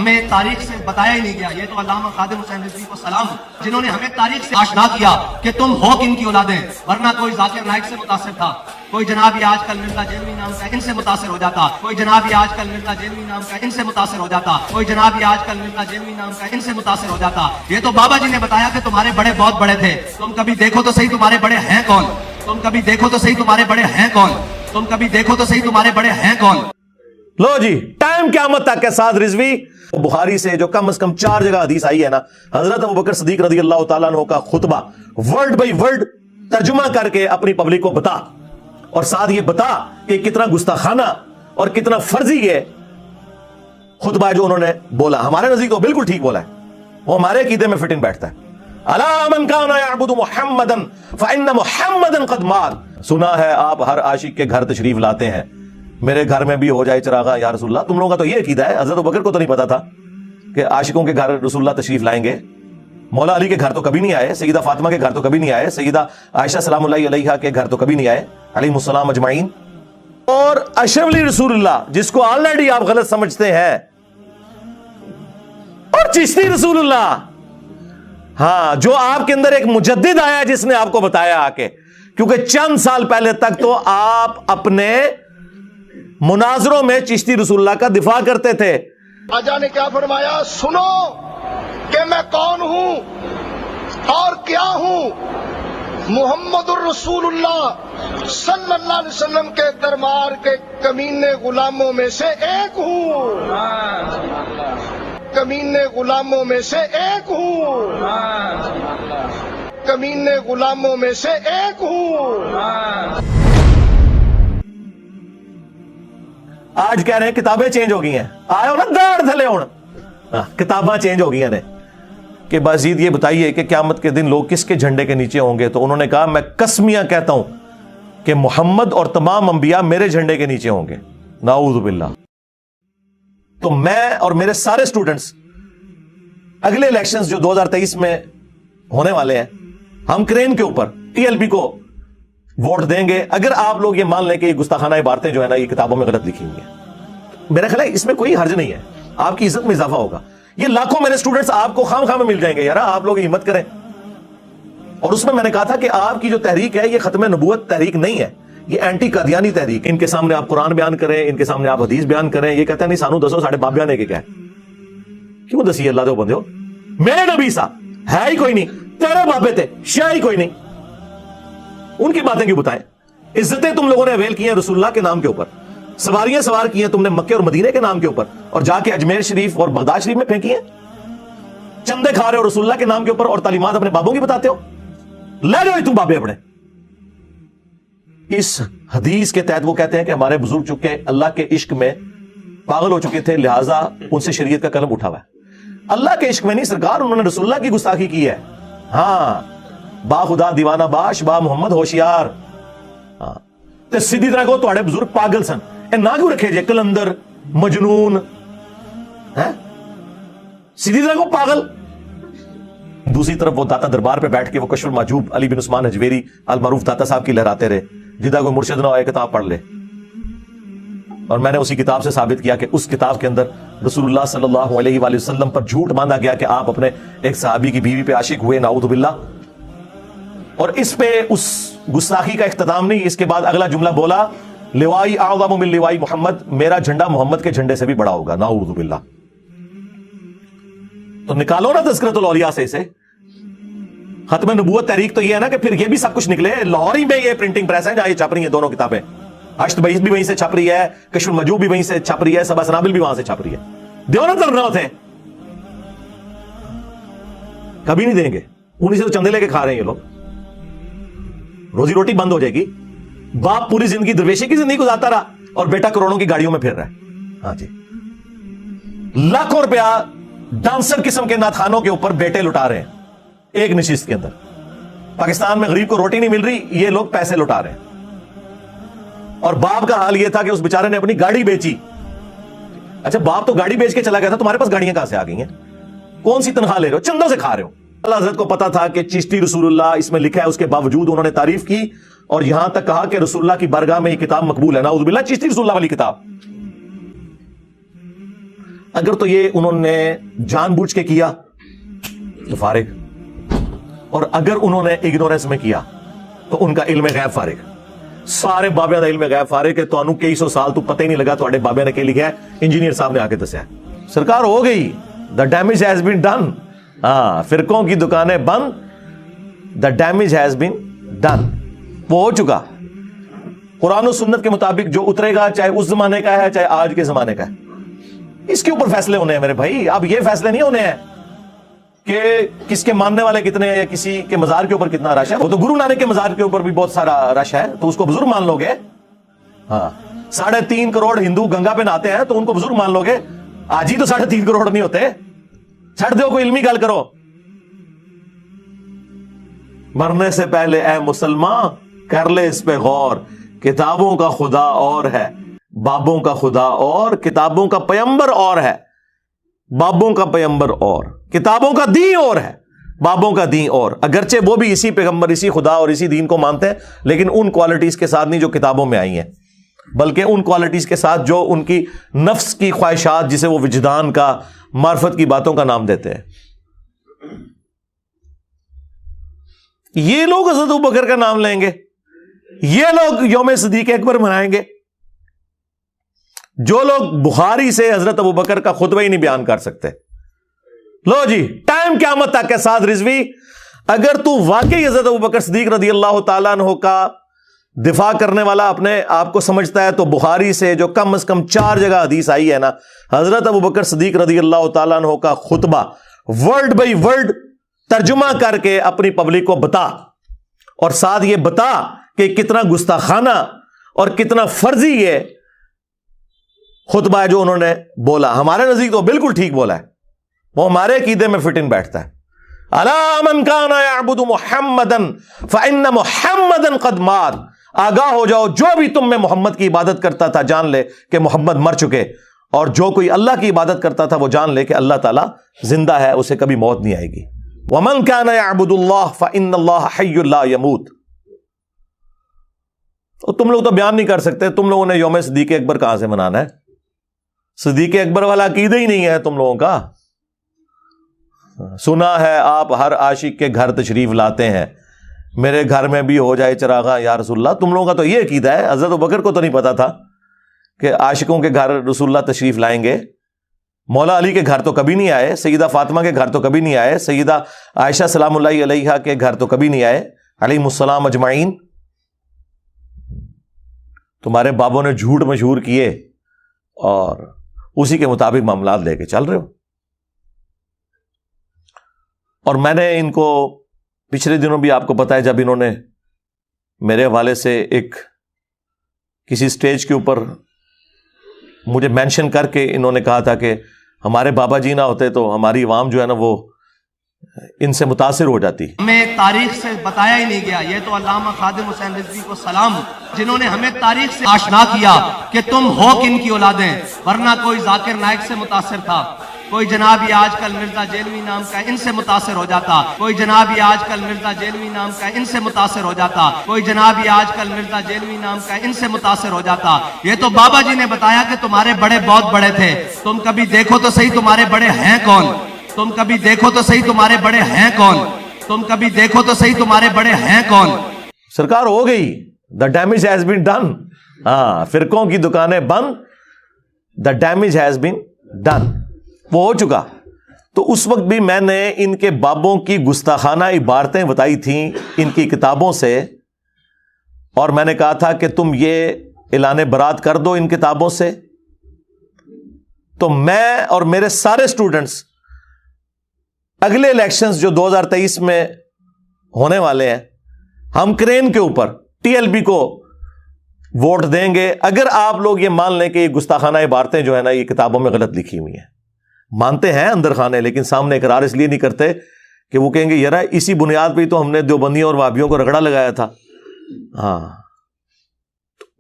ہمیں تاریخ سے بتایا ہی نہیں گیا. یہ تو علامہ خادم حسین رضوی کو سلام جنہوں نے ہمیں تاریخ سے آشنا کیا کہ تم ہو کن کی اولادیں. ورنہ کوئی ذاکر نائک سے متاثر تھا, کوئی جناب یہ آج کل مرزا جیلوی نام کا ان سے متاثر ہو جاتا, کوئی جناب یہ آج کل مرزا جیلوی نام کا ان سے متاثر ہو جاتا, کوئی جناب یہ آج کل مرزا جیلوی نام کا ان سے متاثر ہو جاتا. یہ تو بابا جی نے بتایا کہ تمہارے بڑے بہت بڑے تھے. تم کبھی دیکھو تو صحیح تمہارے بڑے ہیں کون, تم کبھی دیکھو تو صحیح تمہارے بڑے ہیں کون, تم کبھی دیکھو تو صحیح تمہارے بڑے ہیں کون. لو جی, ٹائم قیامت تک کے ساتھ رضوی بخاری سے جو کم از کم 4 جگہ حدیث آئی ہے نا, حضرت ابوبکر صدیق رضی اللہ تعالیٰ عنہ کا خطبہ ورڈ بائی ورڈ ترجمہ کر کے اپنی پبلک کو بتا, اور ساتھ یہ بتا کہ کتنا گستاخانہ اور کتنا فرضی یہ خطبہ ہے جو انہوں نے بولا. ہمارے نزدیک تو بالکل ٹھیک بولا ہے, وہ ہمارے عقیدے میں فٹ ان بیٹھتا ہے. الا من کان یعبد محمدا فان محمدا قد مات. سنا ہے آپ ہر عاشق کے گھر تشریف لاتے ہیں, میرے گھر میں بھی ہو جائے چراغا یا رسول اللہ. تم لوگوں کا تو یہ عقیدہ ہے, حضرت ابوبکر کو تو نہیں پتا تھا کہ عاشقوں کے گھر رسول اللہ تشریف لائیں گے. مولا علی کے گھر تو کبھی نہیں آئے, سیدہ فاطمہ کے گھر تو کبھی نہیں آئے, سیدہ عائشہ سلام اللہ علیہا کے گھر تو کبھی نہیں آئے علیہم السلام اجمعین. اور اشرف علی رسول اللہ جس کو آلریڈی آپ غلط سمجھتے ہیں, اور چشتی رسول اللہ, ہاں, جو آپ کے اندر ایک مجدد آیا جس نے آپ کو بتایا آ کے, کیونکہ چند سال پہلے تک تو آپ اپنے مناظروں میں چشتی رسول اللہ کا دفاع کرتے تھے. آجا نے کیا فرمایا, سنو کہ میں کون ہوں اور کیا ہوں. محمد الرسول اللہ صلی اللہ علیہ وسلم کے دربار کے کمینے غلاموں میں سے ایک ہوں, کمینے غلاموں میں سے ایک ہوں, کمینے غلاموں میں سے ایک ہوں. آج کہہ رہے ہیں کتابیں چینج ہو گئی ہیں, آئے ہو نا داڑھ تھلے ہون, کتاباں چینج ہو گئی ہیں کہ بازید یہ بتائیے کہ قیامت کے دن لوگ کس کے جھنڈے کے نیچے ہوں گے. تو انہوں نے کہا میں قسمیاں کہتا ہوں کہ محمد اور تمام انبیاء میرے جھنڈے کے نیچے ہوں گے. نعوذ باللہ. تو میں اور میرے سارے سٹوڈنٹس اگلے الیکشنز جو 2023 میں ہونے والے ہیں, ہم کرین کے اوپر ٹی ایل پی کو ووٹ دیں گے اگر آپ لوگ یہ مان لیں کہ یہ گستاخانہ عبارتیں جو ہے نا یہ کتابوں میں غلط لکھی ہوئی ہیں. میرا خیال ہے اس میں کوئی حرج نہیں ہے, آپ کی عزت میں اضافہ ہوگا. یہ لاکھوں میرے سٹوڈنٹس آپ کو خام میں مل جائیں گے. یار آپ لوگ ہمت کریں. اور اس میں نے کہا تھا کہ آپ کی جو تحریک ہے یہ ختم نبوت تحریک نہیں ہے, یہ اینٹی قادیانی تحریک. ان کے سامنے آپ قرآن بیان کریں, ان کے سامنے آپ حدیث بیان کریں, یہ کہتے ہیں نہیں سانو دسو ساڑھے باپ بیانے کے کیا ہے. کیوں دسی اللہ دے بندے ہو, میرے نبی سا ہے ہی کوئی نہیں, تیرے بابے تھے شاہ ہی کوئی نہیں, ان کی باتیں کیوں بتائیں. عزتیں تم لوگوں نے اویل کی ہیں رسول اللہ کے نام کے اوپر, سواریاں سوار کی ہیں تم نے مکے اور مدینے کے نام کے اوپر, اور جا کے اجمیر شریف اور بغداد شریف میں پھینکی ہیں. چندے کھا رہے ہو رسول اللہ کے نام کے اوپر اور تعلیمات اپنے بابوں کی بتاتے ہو. لے جاؤ تم بابے اپنے. اس حدیث کے تحت وہ کہتے ہیں کہ ہمارے بزرگ چکے اللہ کے عشق میں پاگل ہو چکے تھے, لہٰذا ان سے شریعت کا قلم اٹھا ہوا ہے. اللہ کے عشق میں نہیں سرکار, انہوں نے رسول اللہ کی گستاخی کی ہے. ہاں, با خدا دیوانہ باش, با محمد ہوشیار. ہاں, تے سیدھی طرح کو تواڈے بزرگ پاگل سن. اے نہ کیوں رکھے جے کلندر, مجنون, سیدھی طرح کو پاگل. دوسری طرف وہ داتا دربار پہ بیٹھ کے وہ کشف المحجوب علی بن عثمان حجویری المعروف داتا صاحب کی لہراتے رہے. جدہ کوئی مرشد نہ ہو کتاب پڑھ لے. اور میں نے اسی کتاب سے ثابت کیا کہ اس کتاب کے اندر رسول اللہ صلی اللہ علیہ وآلہ وسلم پر جھوٹ باندھا گیا کہ آپ اپنے ایک صحابی کی بیوی پہ عاشق ہوئے, نعوذ باللہ. اور اس پہ اس گستاخی کا اختتام نہیں, اس کے بعد اگلا جملہ بولا, لوائی اعظم من لوائی محمد, میرا جھنڈا محمد کے جھنڈے سے بھی بڑا ہوگا, نعوذ باللہ. تو نکالو نا تذکرۃ الاولیاء سے اسے. ختم نبوت تحریک تو یہ ہے نا کہ پھر یہ بھی سب کچھ نکلے. لاہور ہی میں یہ پرنٹنگ پریس ہے جہاں یہ چھپ رہی ہیں دونوں کتابیں. ہشت بعیس بھی وہیں سے چھپ رہی ہے, کشف المحجوب بھی وہیں سے چھپ رہی ہے, سبا سنابل بھی وہاں سے چھپ رہی ہے. دیو نا ترنا ہوتے ہیں, کبھی نہیں دیں گے. انہیں سے تو چندے لے کے کھا رہے ہیں یہ لوگ. روزی روٹی بند ہو جائے گی. باپ پوری زندگی درویشی کی زندگی گزارتا رہا اور بیٹا کروڑوں کی گاڑیوں میں پھر رہا ہے. ہاں جی, لاکھوں روپیہ ڈانسر قسم کے ناتھانوں کے اوپر بیٹے لٹا رہے ہیں ایک نشست کے اندر. پاکستان میں غریب کو روٹی نہیں مل رہی, یہ لوگ پیسے لٹا رہے ہیں. اور باپ کا حال یہ تھا کہ اس بیچارے نے اپنی گاڑی بیچی. اچھا, باپ تو گاڑی بیچ کے چلا گیا تھا, تمہارے پاس گاڑیاں کہاں سے آ گئی ہیں؟ کون سی تنخواہ لے رہے ہو؟ چندوں سے کھا رہے ہو. اللہ حضرت کو پتا تھا کہ چشتی رسول اللہ اس میں لکھا ہے, اس کے باوجود انہوں نے تعریف کی اور یہاں تک کہا کہ رسول اللہ کی بارگاہ میں یہ کتاب مقبول ہے. نعوذ باللہ, چشتی رسول اللہ والی کتاب. اگر تو یہ انہوں نے جان بوجھ کے کیا تو فارغ، اور اگر انہوں نے اگنورنس میں کیا تو ان کا علم غیب فارغ. سارے بابے دا علم غیب فارغ کہ تانوں کئی سو سال تو پتہ ہی نہیں لگا تواڈے بابے نے کی لکھا ہے. انجینئر صاحب نے آ کے دسیا سرکار ہو گئی، the damage has been done. ہاں، فرقوں کی دکانیں بند، the damage has been done, وہ ہو چکا. قرآن و سنت کے مطابق جو اترے گا، چاہے اس زمانے کا ہے چاہے آج کے زمانے کا ہے، اس کے اوپر فیصلے ہونے ہیں میرے بھائی. اب یہ فیصلے نہیں ہونے ہیں کہ کس کے ماننے والے کتنے ہیں یا کسی کے مزار کے اوپر کتنا رش ہے. وہ تو گرو نانک کے مزار کے اوپر بھی بہت سارا رش ہے، تو اس کو بزرگ مان لو گے. ہاں، 3.5 کروڑ ہندو گنگا پہ نہاتے ہیں تو ان کو بزرگ مان لو گے. آج ہی تو 3.5 کروڑ نہیں ہوتے. چھڑ دو، کوئی علمی گل کرو. مرنے سے پہلے اے مسلمان کر لے اس پہ غور، کتابوں کا خدا اور ہے، بابوں کا خدا اور، کتابوں کا پیمبر اور ہے، بابوں کا پیمبر اور، کتابوں کا دین اور ہے، بابوں کا دین اور. اگرچہ وہ بھی اسی پیغمبر، اسی خدا اور اسی دین کو مانتے ہیں، لیکن ان کوالٹیز کے ساتھ نہیں جو کتابوں میں آئی ہیں، بلکہ ان کوالٹیز کے ساتھ جو ان کی نفس کی خواہشات، جسے وہ وجدان کا، معرفت کی باتوں کا نام دیتے ہیں. یہ لوگ حضرت ابوبکر کا نام لیں گے، یہ لوگ یوم صدیق اکبر منائیں گے. جو لوگ بخاری سے حضرت ابوبکر کا خطبہ ہی نہیں بیان کر سکتے. لو جی، ٹائم قیامت تک کے ساتھ رضوی، اگر تو واقعی حضرت ابوبکر صدیق رضی اللہ تعالیٰ عنہ کا دفاع کرنے والا اپنے آپ کو سمجھتا ہے، تو بخاری سے جو کم از کم 4 جگہ حدیث آئی ہے نا، حضرت ابوبکر صدیق رضی اللہ تعالیٰ عنہ کا خطبہ ورڈ بائی ورڈ ترجمہ کر کے اپنی پبلک کو بتا، اور ساتھ یہ بتا کہ کتنا گستاخانہ اور کتنا فرضی یہ خطبہ ہے جو انہوں نے بولا. ہمارے نزدیک تو بالکل ٹھیک بولا ہے، وہ ہمارے عقیدے میں فٹ ان بیٹھتا ہے. الا من کان یعبد محمدا فان محمدا قد مات. آگاہ ہو جاؤ، جو بھی تم میں محمد کی عبادت کرتا تھا جان لے کہ محمد مر چکے، اور جو کوئی اللہ کی عبادت کرتا تھا وہ جان لے کہ اللہ تعالیٰ زندہ ہے، اسے کبھی موت نہیں آئے گی. ومن کان یعبد اللہ فان اللہ حی لا یموت. اور تم لوگ تو بیان نہیں کر سکتے، تم لوگوں نے یوم صدیق اکبر کہاں سے منانا ہے؟ صدیق اکبر والا عقیدہ ہی نہیں ہے تم لوگوں کا. سنا ہے آپ ہر عاشق کے گھر تشریف لاتے ہیں، میرے گھر میں بھی ہو جائے چراغاں یا رسول اللہ. تم لوگوں کا تو یہ عقیدہ ہے. حضرت ابوبکر کو تو نہیں پتا تھا کہ عاشقوں کے گھر رسول اللہ تشریف لائیں گے. مولا علی کے گھر تو کبھی نہیں آئے، سیدہ فاطمہ کے گھر تو کبھی نہیں آئے، سیدہ عائشہ سلام اللہ علیہا کے گھر تو کبھی نہیں آئے، علیہم السلام اجمعین. تمہارے بابوں نے جھوٹ مشہور کیے اور اسی کے مطابق معاملات لے کے چل رہے ہو. اور میں نے ان کو پچھلے دنوں بھی آپ کو پتا ہے، جب انہوں نے میرے حوالے سے ایک کسی سٹیج کے اوپر مجھے مینشن کر کے انہوں نے کہا تھا کہ ہمارے بابا جی نہ ہوتے تو ہماری عوام جو ہے نا وہ ان سے متاثر ہو جاتی. ہمیں تاریخ سے بتایا ہی نہیں گیا. یہ تو علامہ خادم حسین رضوی کو سلام، جنہوں نے ہمیں تاریخ سے آشنا کیا کہ تم ہو کن کی اولادیں. ورنہ کوئی ذاکر نائک سے متاثر تھا، کوئی جناب یہ آج کل مرزا جیلوی نام کا ان سے متاثر ہو جاتا، کوئی جناب یہ آج کل مرزا جیلوی نام کا ان سے متاثر ہو جاتا، کوئی جناب یہ آج کل مرزا جیلوی نام کا ان سے متاثر ہو جاتا. یہ تو بابا جی نے بتایا کہ تمہارے بڑے بہت بڑے تھے. تم کبھی دیکھو تو صحیح تمہارے بڑے ہیں کون، تم کبھی دیکھو تو صحیح تمہارے بڑے ہیں کون، تم کبھی دیکھو تو صحیح تمہارے بڑے ہیں کون. سرکار ہو گئی، the damage has been done. ہاں، فرقوں کی دکانیں بند، the damage has been done, وہ ہو چکا. تو اس وقت بھی میں نے ان کے بابوں کی گستاخانہ عبارتیں بتائی تھیں ان کی کتابوں سے، اور میں نے کہا تھا کہ تم یہ اعلان برات کر دو ان کتابوں سے. تو میں اور میرے سارے سٹوڈنٹس اگلے الیکشنز جو 2023 میں ہونے والے ہیں، ہم کرین کے اوپر ٹی ایل بی کو ووٹ دیں گے اگر آپ لوگ یہ مان لیں کہ یہ گستاخانہ عبارتیں جو ہے نا یہ کتابوں میں غلط لکھی ہوئی ہیں. مانتے ہیں اندر خانے، لیکن سامنے اقرار اس لیے نہیں کرتے کہ وہ کہیں گے یار اسی بنیاد پہ تو ہم نے دیوبندیوں اور وہابیوں کو رگڑا لگایا تھا. ہاں،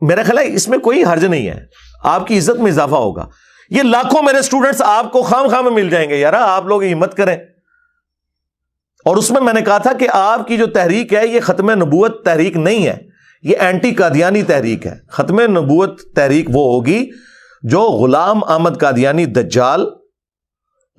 میرا خیال ہے اس میں کوئی حرج نہیں ہے، آپ کی عزت میں اضافہ ہوگا. یہ لاکھوں میرے سٹوڈنٹس آپ کو خام خام میں مل جائیں گے. یار آپ لوگ ہمت کریں. اور اس میں نے کہا تھا کہ آپ کی جو تحریک ہے یہ ختم نبوت تحریک نہیں ہے، یہ اینٹی قادیانی تحریک ہے. ختم نبوت تحریک وہ ہوگی جو غلام احمد قادیانی دجال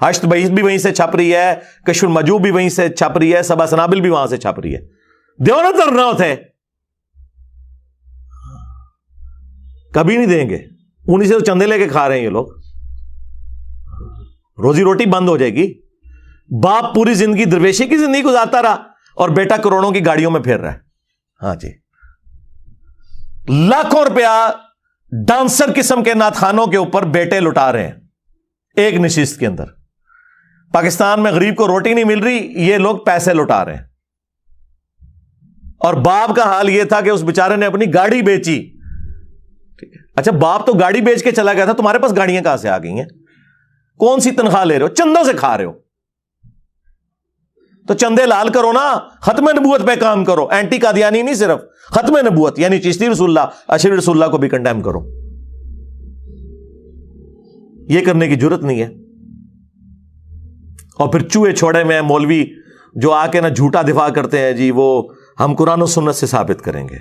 ہشت بعیث بھی وہیں سے چھپ رہی ہے, کشف المجوب بھی وہیں سے چھپ رہی ہے, سبا سنابل بھی وہاں سے چھپ رہی ہے. دیو نہ درنا ہوتے کبھی نہیں دیں گے, انہیں سے چندے لے کے کھا رہے ہیں یہ لوگ. روزی روٹی بند ہو جائے گی. باپ پوری زندگی درویشی کی زندگی گزارتا رہا اور بیٹا کروڑوں کی گاڑیوں میں پھر رہا ہے. ہاں جی, لاکھوں روپیہ ڈانسر قسم کے ناتخانوں کے اوپر بیٹے لٹا رہے ہیں ایک نشست کے اندر. پاکستان میں غریب کو روٹی نہیں مل رہی, یہ لوگ پیسے لٹا رہے ہیں. اور باپ کا حال یہ تھا کہ اس بیچارے نے اپنی گاڑی بیچی. اچھا باپ تو گاڑی بیچ کے چلا گیا تھا, تمہارے پاس گاڑیاں کہاں سے آ گئی ہیں؟ کون سی تنخواہ لے رہے ہو؟ چندوں سے کھا رہے ہو. تو چندے لال کرو نا, ختم نبوت پہ کام کرو. اینٹی قادیانی نہیں, صرف ختم نبوت یعنی چشتی رسول اللہ, اشرف رسول اللہ کو بھی کنڈیم کرو. یہ کرنے کی جرت نہیں ہے. اور پھر چوہے چھوڑے میں مولوی جو آ کے نا جھوٹا دفاع کرتے ہیں, جی وہ ہم قرآن و سنت سے ثابت کریں گے.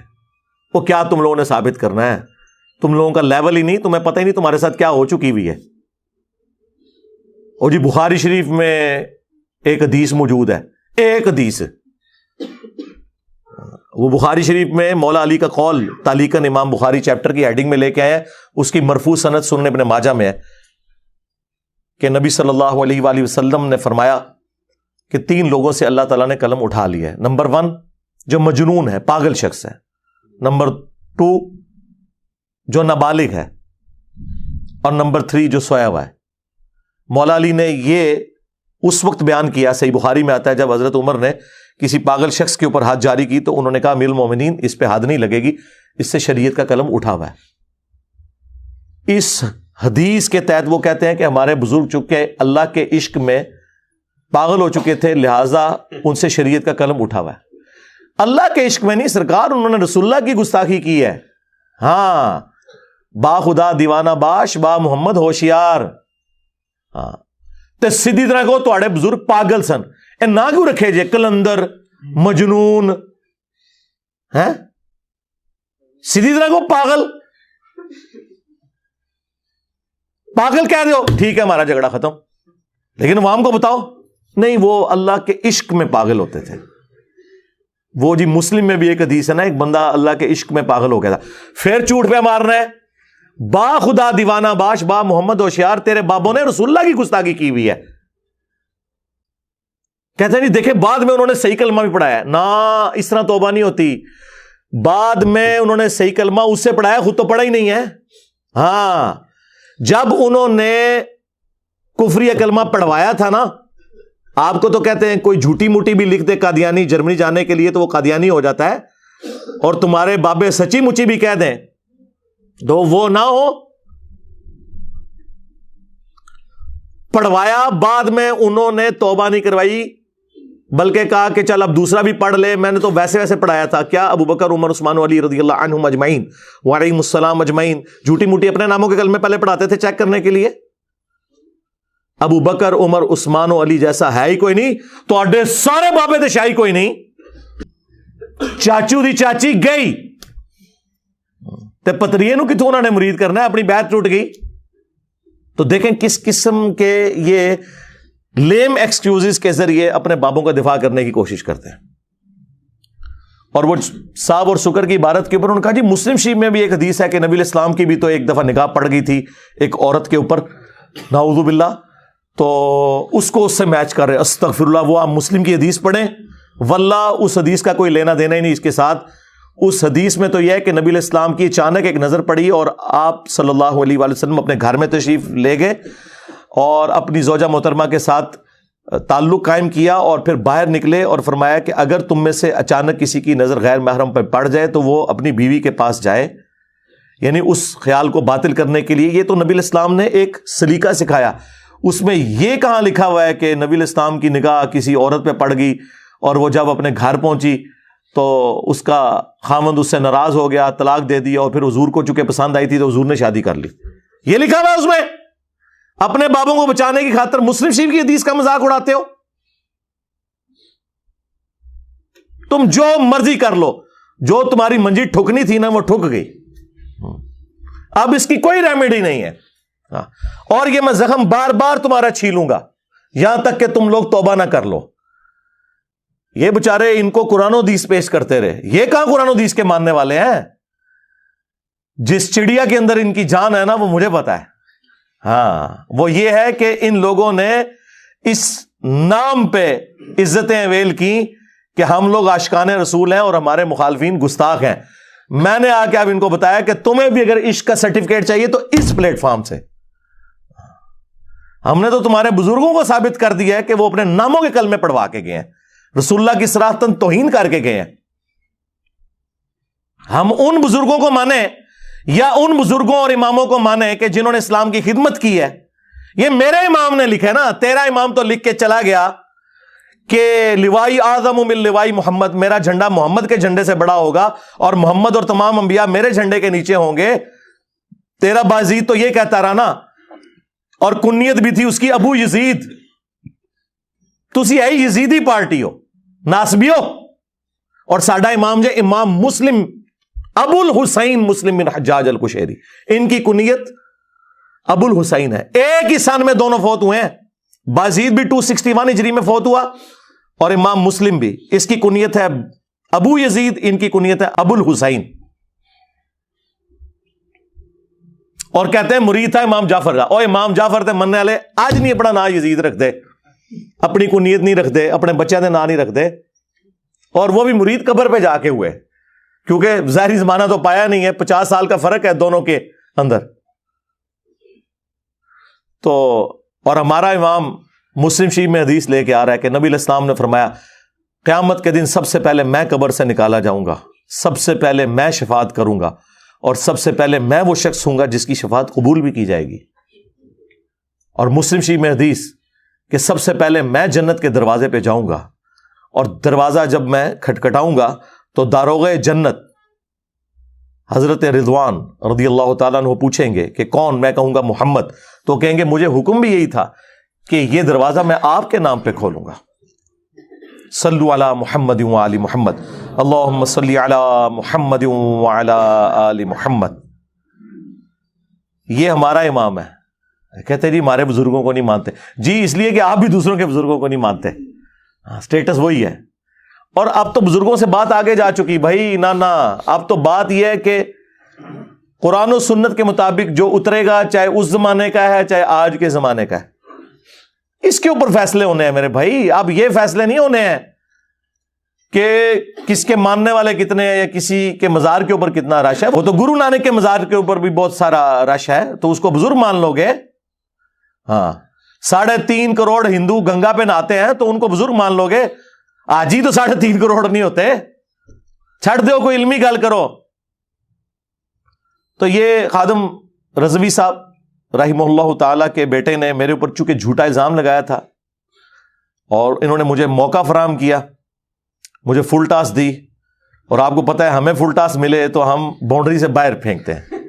وہ کیا تم لوگوں نے ثابت کرنا ہے؟ تم لوگوں کا لیول ہی نہیں, تمہیں پتہ ہی نہیں تمہارے ساتھ کیا ہو چکی ہوئی ہے. اور جی بخاری شریف میں ایک حدیث موجود ہے, ایک حدیث, وہ بخاری شریف میں مولا علی کا قول تعلیقاً امام بخاری چیپٹر کی ہیڈنگ میں لے کے آئے ہیں. اس کی مرفوع سند سنن ابن ماجہ میں ہے کہ نبی صلی اللہ علیہ وآلہ وسلم نے فرمایا کہ 3 لوگوں سے اللہ تعالیٰ نے قلم اٹھا لیا ہے. نمبر 1 جو مجنون ہے, پاگل شخص ہے. نمبر 2 جو نابالغ ہے. اور نمبر 3 جو سویا ہوا ہے. مولا علی نے یہ اس وقت بیان کیا, صحیح بخاری میں آتا ہے, جب حضرت عمر نے کسی پاگل شخص کے اوپر ہاتھ جاری کی تو انہوں نے کہا امیر المومنین اس پہ حد نہیں لگے گی, اس سے شریعت کا قلم اٹھا ہوا ہے. اس حدیث کے تحت وہ کہتے ہیں کہ ہمارے بزرگ چکے اللہ کے عشق میں پاگل ہو چکے تھے, لہٰذا ان سے شریعت کا قلم اٹھا ہوا ہے. اللہ کے عشق میں نہیں سرکار, انہوں نے رسول اللہ کی گستاخی کی ہے. ہاں, با خدا دیوانہ باش, با محمد ہوشیار. ہاں تے سیدھی طرح کو تواڈے بزرگ پاگل سن. اے نہ کیوں رکھے جے کلندر, مجنون, ہیں سیدھی طرح کو پاگل. پاگل کہہ رہے ہو, ٹھیک ہے ہمارا جھگڑا ختم. لیکن عوام کو بتاؤ نہیں, وہ اللہ کے عشق میں پاگل ہوتے تھے. وہ جی مسلم میں بھی ایک حدیث ہے نا, ایک بندہ اللہ کے عشق میں پاگل ہو گیا تھا. پھر جھوٹ پہ مارنا ہے, با خدا دیوانہ باش, با محمد ہوشیار, تیرے بابوں نے رسول اللہ کی گستاخی کی ہوئی ہے. کہتے ہیں نہیں دیکھیں بعد میں انہوں نے صحیح کلمہ بھی پڑھایا. نہ اس طرح توبہ نہیں ہوتی. بعد میں انہوں نے صحیح کلمہ اس سے پڑھایا, خود تو پڑھا ہی نہیں ہے. ہاں جب انہوں نے کفری کلمہ پڑھوایا تھا نا, آپ کو تو کہتے ہیں کوئی جھوٹی موٹی بھی لکھ دے قادیانی جرمنی جانے کے لیے تو وہ قادیانی ہو جاتا ہے, اور تمہارے بابے سچی مچی بھی کہہ دیں تو وہ نہ ہو. پڑھوایا, بعد میں انہوں نے توبہ نہیں کروائی بلکہ کہا کہ چل اب دوسرا بھی پڑھ لے, میں نے تو ویسے ویسے پڑھایا تھا. کیا ابو بکر عمر عثمان و علی رضی اللہ عنہم اجمعین وعلیہم السلام اجمعین جھوٹی موٹی اپنے ناموں کے کلمے پہلے پڑھاتے تھے چیک کرنے کے لیے؟ ابو بکر عمر عثمان و علی جیسا ہے ہی کوئی نہیں. تو اڈے سارے بابے دے شاہی کوئی نہیں. چاچو دی چاچی گئی تے پتریے نو کتوں انہوں نے مرید کرنا ہے, اپنی بیعت ٹوٹ گئی. تو دیکھیں کس قسم کے یہ لیم ایکسکیوزز کے ذریعے اپنے بابوں کا دفاع کرنے کی کوشش کرتے ہیں. اور وہ صاحب اور سکر کی عبارت کے اوپر انہوں نے کہا جی مسلم شریف میں بھی ایک حدیث ہے کہ نبی علیہ السلام کی بھی تو ایک دفعہ نگاہ پڑ گئی تھی ایک عورت کے اوپر, نعوذ باللہ, تو اس کو اس سے میچ کر رہے. استغفر اللہ, وہ آپ مسلم کی حدیث پڑھیں, واللہ اس حدیث کا کوئی لینا دینا ہی نہیں اس کے ساتھ. اس حدیث میں تو یہ ہے کہ نبی علیہ السلام کی اچانک ایک نظر پڑی اور آپ صلی اللہ علیہ وآلہ وسلم اپنے گھر میں تشریف لے گئے اور اپنی زوجہ محترمہ کے ساتھ تعلق قائم کیا, اور پھر باہر نکلے اور فرمایا کہ اگر تم میں سے اچانک کسی کی نظر غیر محرم پر پڑ جائے تو وہ اپنی بیوی کے پاس جائے, یعنی اس خیال کو باطل کرنے کے لیے. یہ تو نبی علیہ السلام نے ایک سلیقہ سکھایا. اس میں یہ کہاں لکھا ہوا ہے کہ نبی علیہ السلام کی نگاہ کسی عورت پہ پڑ گئی اور وہ جب اپنے گھر پہنچی تو اس کا خاوند اس سے ناراض ہو گیا, طلاق دے دیا, اور پھر حضور کو چونکہ پسند آئی تھی تو حضور نے شادی کر لی. یہ لکھا ہوا ہے اس میں. اپنے بابوں کو بچانے کی خاطر مسلم شریف کی حدیث کا مذاق اڑاتے ہو. تم جو مرضی کر لو, جو تمہاری منجی ٹھکنی تھی نا وہ ٹھک گئی, اب اس کی کوئی ریمیڈی نہیں ہے. اور یہ میں زخم بار بار تمہارا چھیلوں گا, یہاں تک کہ تم لوگ توبہ نہ کر لو. یہ بچارے ان کو قرآن و حدیث پیش کرتے رہے. یہ کہاں قرآن و حدیث کے ماننے والے ہیں؟ جس چڑیا کے اندر ان کی جان ہے نا وہ مجھے پتا ہے. ہاں وہ یہ ہے کہ ان لوگوں نے اس نام پہ عزتیں اویل کی کہ ہم لوگ عاشقان رسول ہیں اور ہمارے مخالفین گستاخ ہیں. میں نے آ کے اب ان کو بتایا کہ تمہیں بھی اگر عشق کا سرٹیفکیٹ چاہیے تو اس پلیٹ فارم سے. ہم نے تو تمہارے بزرگوں کو ثابت کر دیا ہے کہ وہ اپنے ناموں کے کلمے پڑھوا کے گئے ہیں, رسول اللہ کی صراحتاً توہین کر کے گئے ہیں. ہم ان بزرگوں کو مانیں یا ان بزرگوں اور اماموں کو مانیں کہ جنہوں نے اسلام کی خدمت کی ہے. یہ میرے امام نے لکھا ہے نا, تیرا امام تو لکھ کے چلا گیا کہ لوائی اعظم من لوائی محمد, میرا جھنڈا محمد کے جھنڈے سے بڑا ہوگا اور محمد اور تمام انبیاء میرے جھنڈے کے نیچے ہوں گے. تیرا بازید تو یہ کہتا رہا نا, اور کنیت بھی تھی اس کی ابو یزید. تسی ہے یزیدی پارٹی ہو, ناسبی ہو. اور ساڈا امام جے امام مسلم ابو الحسین مسلم بن حجاج القشیری, ان کی کنیت ابو الحسین ہے. ایک ہی سن میں دونوں فوت ہوئے ہیں. بازید بھی 261 ہجری میں فوت ہوا اور امام مسلم بھی. اس کی کنیت ہے ابو یزید, ان کی کنیت ہے ابو الحسین. اور کہتے ہیں مرید تھا امام جعفر کا. اور امام جعفر تے مننے والے آج نہیں اپنا نام یزید رکھ دے, اپنی کنیت نہیں رکھ دے, اپنے بچے دے نام نہیں رکھ دے. اور وہ بھی مرید قبر پہ جا کے ہوئے, کیونکہ ظاہری زمانہ تو پایا نہیں ہے. 50 سال کا فرق ہے دونوں کے اندر. تو اور ہمارا امام مسلم شریف میں حدیث لے کے آ رہا ہے کہ نبی علیہ السلام نے فرمایا قیامت کے دن سب سے پہلے میں قبر سے نکالا جاؤں گا, سب سے پہلے میں شفاعت کروں گا, اور سب سے پہلے میں وہ شخص ہوں گا جس کی شفاعت قبول بھی کی جائے گی. اور مسلم شریف میں حدیث کہ سب سے پہلے میں جنت کے دروازے پہ جاؤں گا, اور دروازہ جب میں کھٹکھٹاؤں گا تو داروغے جنت حضرت رضوان رضی اللہ تعالیٰ عنہ پوچھیں گے کہ کون؟ میں کہوں گا محمد. تو کہیں گے مجھے حکم بھی یہی تھا کہ یہ دروازہ میں آپ کے نام پہ کھولوں گا. صلو علی محمد و آل محمد, اللہم صلی علی محمد و علی آل محمد. یہ ہمارا امام ہے. کہتے جی ہمارے بزرگوں کو نہیں مانتے. جی اس لیے کہ آپ بھی دوسروں کے بزرگوں کو نہیں مانتے. سٹیٹس وہی ہے. اور اب تو بزرگوں سے بات آگے جا چکی بھائی. نہ اب تو بات یہ ہے کہ قرآن و سنت کے مطابق جو اترے گا, چاہے اس زمانے کا ہے چاہے آج کے زمانے کا ہے, اس کے اوپر فیصلے ہونے ہیں میرے بھائی. اب یہ فیصلے نہیں ہونے ہیں کہ کس کے ماننے والے کتنے ہیں یا کسی کے مزار کے اوپر کتنا رش ہے. وہ تو گرو نانک کے مزار کے اوپر بھی بہت سارا رش ہے, تو اس کو بزرگ مان لو گے. ہاں 3.5 کروڑ ہندو گنگا پہ نہاتے ہیں تو ان کو بزرگ مان لو گے. آج ہی تو 3.5 کروڑ نہیں ہوتے. چھڑ دو, کوئی علمی گل کرو. تو یہ خادم رضوی صاحب رحمہ اللہ تعالیٰ کے بیٹے نے میرے اوپر چونکہ جھوٹا الزام لگایا تھا, اور انہوں نے مجھے موقع فراہم کیا, مجھے فل ٹاس دی. اور آپ کو پتا ہے ہمیں فل ٹاس ملے تو ہم باؤنڈری سے باہر پھینکتے ہیں.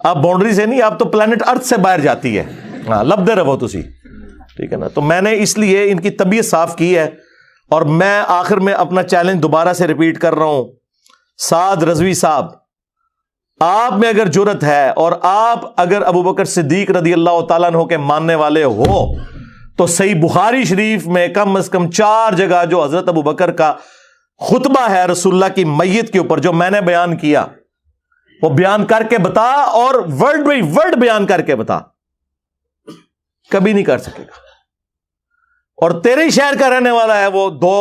آپ باؤنڈری سے نہیں, آپ تو پلانٹ ارتھ سے باہر جاتی ہے. ہاں لب دے رہو تسی, ٹھیک ہے نا. تو میں نے اس لیے ان کی طبیعت صاف کی ہے, اور میں آخر میں اپنا چیلنج دوبارہ سے ریپیٹ کر رہا ہوں. سعد رضوی صاحب, آپ میں اگر جرت ہے اور آپ اگر ابو بکر صدیق رضی اللہ تعالیٰ عنہ کے ماننے والے ہو تو صحیح بخاری شریف میں کم از کم 4 جگہ جو حضرت ابو بکر کا خطبہ ہے رسول اللہ کی میت کے اوپر جو میں نے بیان کیا, وہ بیان کر کے بتا, اور ورڈ بائی ورڈ بیان کر کے بتا. کبھی نہیں کر سکے گا. اور تیرے ہی شہر کا رہنے والا ہے وہ 2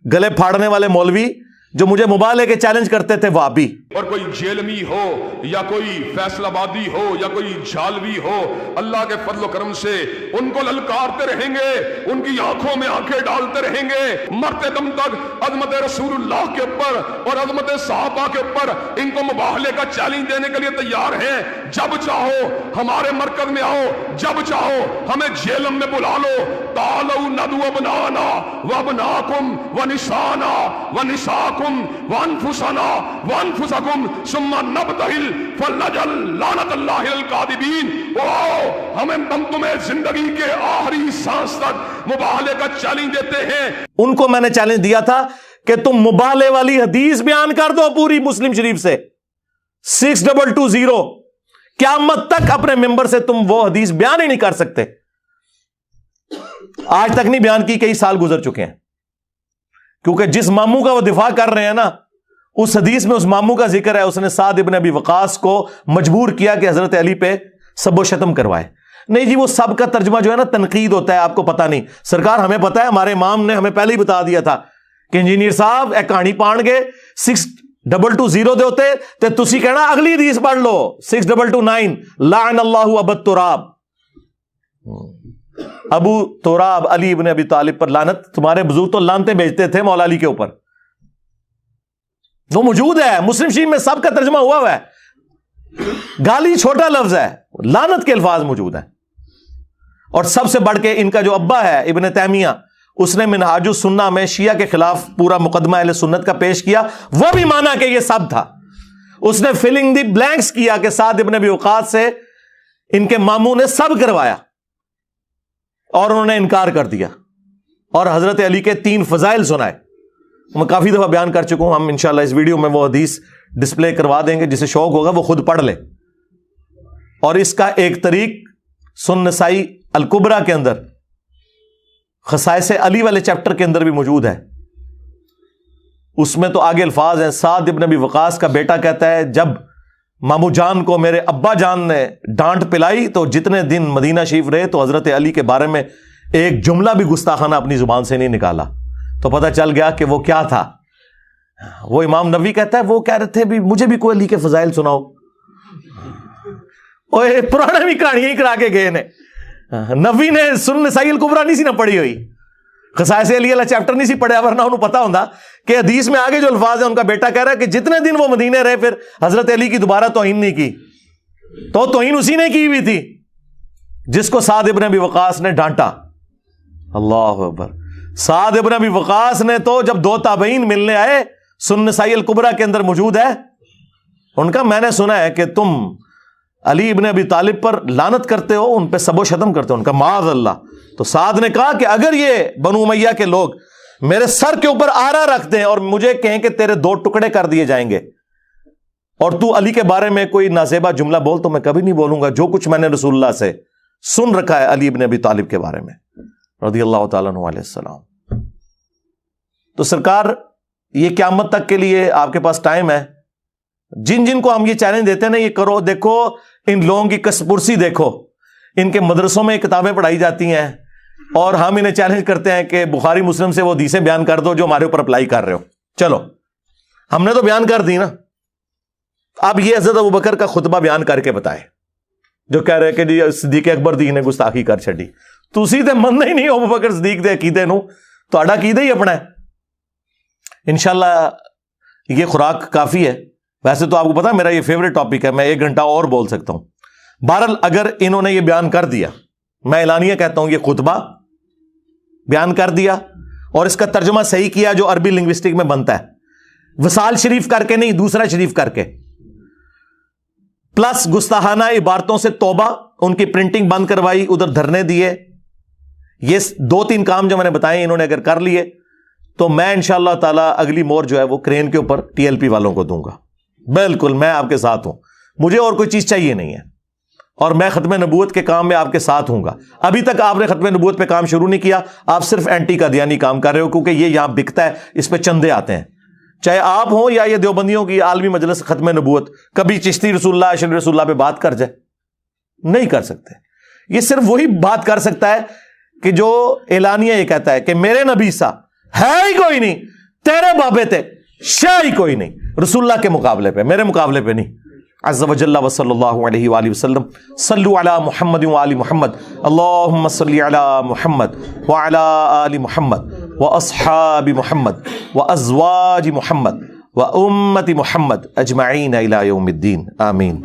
گلے پھاڑنے والے مولوی جو مجھے مبالغے کے چیلنج کرتے تھے وہابی. اور کوئی جیلمی ہو یا کوئی فیصل آبادی ہو یا کوئی جھالوی ہو, اللہ کے فضل و کرم سے ان کو للکارتے رہیں گے, ان کی آنکھوں میں آنکھیں ڈالتے رہیں گے. مرتے دم تک عظمت رسول اللہ کے اوپر اور عظمت صحابہ کے اوپر ان کو مباہلے کا چیلنج دینے کے لیے تیار ہیں. جب چاہو ہمارے مرکز میں آؤ, جب چاہو ہمیں جیلم میں بلا لو. تعالوا ندعو ابنانا وابناکم ونسانا ونساکم وانفسنا وانفسکم ثم نبتہل فلنجعل لعنت اللہ الکاذبین. ہمیں ہم تمہیں زندگی کے آخری سانس تک مباہلے کا چیلنج دیتے ہیں. ان کو میں نے چیلنج دیا تھا کہ تم مباہلے والی حدیث بیان کر دو پوری مسلم شریف سے 6220. قیامت تک اپنے ممبر سے تم وہ حدیث بیان ہی نہیں کر سکتے. آج تک نہیں بیان کی, کئی سال گزر چکے ہیں, کیونکہ جس ماموں کا وہ دفاع کر رہے ہیں نا, اس حدیث میں اس ماموں کا ذکر ہے, اس نے سعد ابن ابی وقاص کو مجبور کیا کہ حضرت علی پہ سب و شتم کروائے. نہیں جی, وہ سب کا ترجمہ جو ہے نا تنقید ہوتا ہے, آپ کو پتا نہیں. سرکار ہمیں پتا ہے, ہمارے امام نے ہمیں پہلے ہی بتا دیا تھا کہ انجینئر صاحب ایک کہانی پان گے 6220 دے ہوتے تے تسی کہنا اگلی حدیث پڑھ لو 6229 لعن اللہ ابو تراب, ابو تراب علی ابن ابی طالب پر لعنت. تمہارے بزرگ تو لعنتیں بھیجتے تھے مولا علی کے اوپر, وہ موجود ہے مسلم شریف میں, سب کا ترجمہ ہوا ہے. گالی چھوٹا لفظ ہے, لعنت کے الفاظ موجود ہیں. اور سب سے بڑھ کے ان کا جو ابا ہے ابن تیمیہ, اس نے منہاج السنہ میں شیعہ کے خلاف پورا مقدمہ اہل سنت کا پیش کیا, وہ بھی مانا کہ یہ سب تھا. اس نے فلنگ دی بلینکس کیا کہ سعد ابن ابی وقاص سے ان کے ماموں نے سب کروایا, اور انہوں نے انکار کر دیا, اور حضرت علی کے 3 فضائل سنائے. میں کافی دفعہ بیان کر چکا ہوں, ہم انشاءاللہ اس ویڈیو میں وہ حدیث ڈسپلے کروا دیں گے, جسے شوق ہوگا وہ خود پڑھ لے. اور اس کا ایک طریق سنن نسائی الکبرا کے اندر خصائص علی والے چیپٹر کے اندر بھی موجود ہے. اس میں تو آگے الفاظ ہیں, سعد ابن ابی وقاص کا بیٹا کہتا ہے جب مامو جان کو میرے ابا جان نے ڈانٹ پلائی تو جتنے دن مدینہ شریف رہے تو حضرت علی کے بارے میں ایک جملہ بھی گستاخانہ اپنی زبان سے نہیں نکالا. تو پتہ چل گیا کہ وہ کیا تھا. وہ امام نووی کہتا ہے وہ کہہ رہے تھے بھی مجھے بھی کوئی علی کے فضائل سناؤ. اوے پرانا بھی کہانیاں ہی کرا کے گئے نے. نووی نے سنن نسائی الکبرا نہیں سی نہ پڑھی ہوئی, خصائص علی والا چیپٹر نہیں سی پڑھیا, ورنہ انہوں پتا ہوتا کہ حدیث میں آگے جو الفاظ ہیں ان کا بیٹا کہہ رہا ہے کہ جتنے دن وہ مدینے رہے پھر حضرت علی کی دوبارہ توہین نہیں کی. تو توہین اسی نے کی ہوئی تھی جس کو سعد ابن ابی وقاص نے ڈانٹا. اللہ اکبر. سعد ابن ابی وقاص نے تو جب 2 تابعین ملنے آئے, سنن نسائی الکبرا کے اندر موجود ہے, ان کا میں نے سنا ہے کہ تم علی ابن ابی طالب پر لعنت کرتے ہو, ان پہ سب و شتم کرتے ہو. ان کا معاذ اللہ. تو سعد نے کہا کہ اگر یہ بنو امیہ کے لوگ میرے سر کے اوپر آرا رکھ دیں اور مجھے کہیں کہ تیرے 2 ٹکڑے کر دیے جائیں گے, اور تو علی کے بارے میں کوئی نازیبا جملہ بول, تو میں کبھی نہیں بولوں گا جو کچھ میں نے رسول اللہ سے سن رکھا ہے علی ابن ابی طالب کے بارے میں رضی اللہ تعالیٰ عنہ علیہ السلام. تو سرکار یہ قیامت تک کے لیے آپ کے پاس ٹائم ہے, جن جن کو ہم یہ چیلنج دیتے ہیں نا, یہ کرو. دیکھو ان لوگوں کی کسپرسی دیکھو, ان کے مدرسوں میں کتابیں پڑھائی جاتی ہیں, اور ہم انہیں چیلنج کرتے ہیں کہ بخاری مسلم سے وہ حدیثیں بیان کر دو جو ہمارے اوپر اپلائی کر رہے ہو. چلو ہم نے تو بیان کر دی نا, اب یہ حضرت ابوبکر کا خطبہ بیان کر کے بتائے جو کہہ رہے کہ جی صدیق اکبر دی نے گستاخی کر چڑی. تسی تے مننا ہی نہیں ابوبکر صدیق دے عقیدے نو, تہاڈا عقیدہ ہی اپنا ہے. انشاءاللہ یہ خوراک کافی ہے. ویسے تو آپ کو پتا میرا یہ فیوریٹ ٹاپک ہے, میں 1 گھنٹہ اور بول سکتا ہوں. بہرحال اگر انہوں نے یہ بیان کر دیا, میں اعلانیہ کہتا ہوں یہ خطبہ بیان کر دیا اور اس کا ترجمہ صحیح کیا جو عربی لنگوسٹک میں بنتا ہے, وصال شریف کر کے نہیں, دوسرا شریف کر کے, پلس گستاخانہ عبارتوں سے توبہ, ان کی پرنٹنگ بند کروائی, ادھر دھرنے دیے. یہ 2-3 کام جو میں نے بتائے انہوں نے اگر کر لیے تو میں انشاءاللہ تعالی اگلی مور جو ہے وہ کرین کے اوپر TLP والوں کو دوں گا. بالکل میں آپ کے ساتھ ہوں, مجھے اور کوئی چیز چاہیے نہیں ہے, اور میں ختم نبوت کے کام میں آپ کے ساتھ ہوں گا. ابھی تک آپ نے ختم نبوت پہ کام شروع نہیں کیا, آپ صرف اینٹی قادیانی کام کر رہے ہو, کیونکہ یہ یہاں بکتا ہے, اس پہ چندے آتے ہیں. چاہے آپ ہوں یا یہ دیوبندیوں کی عالمی مجلس ختم نبوت, کبھی چشتی رسول اللہ اشرف رسول اللہ پہ بات کر جائے, نہیں کر سکتے. یہ صرف وہی بات کر سکتا ہے کہ جو اعلانیہ یہ کہتا ہے کہ میرے نبی سا ہے ہی کوئی نہیں, تیرے بابے تے شاہ ہی کوئی نہیں رسول اللہ کے مقابلے پہ, میرے مقابلے پہ نہیں. عز و جل وصلی اللہ علیہ وآلہ وسلم. صلو علی محمد وآل محمد, اللہم صلی علی محمد وعلی آل محمد واصحاب محمد وازواج محمد وامت محمد اجمعین الی یوم الدین. آمین.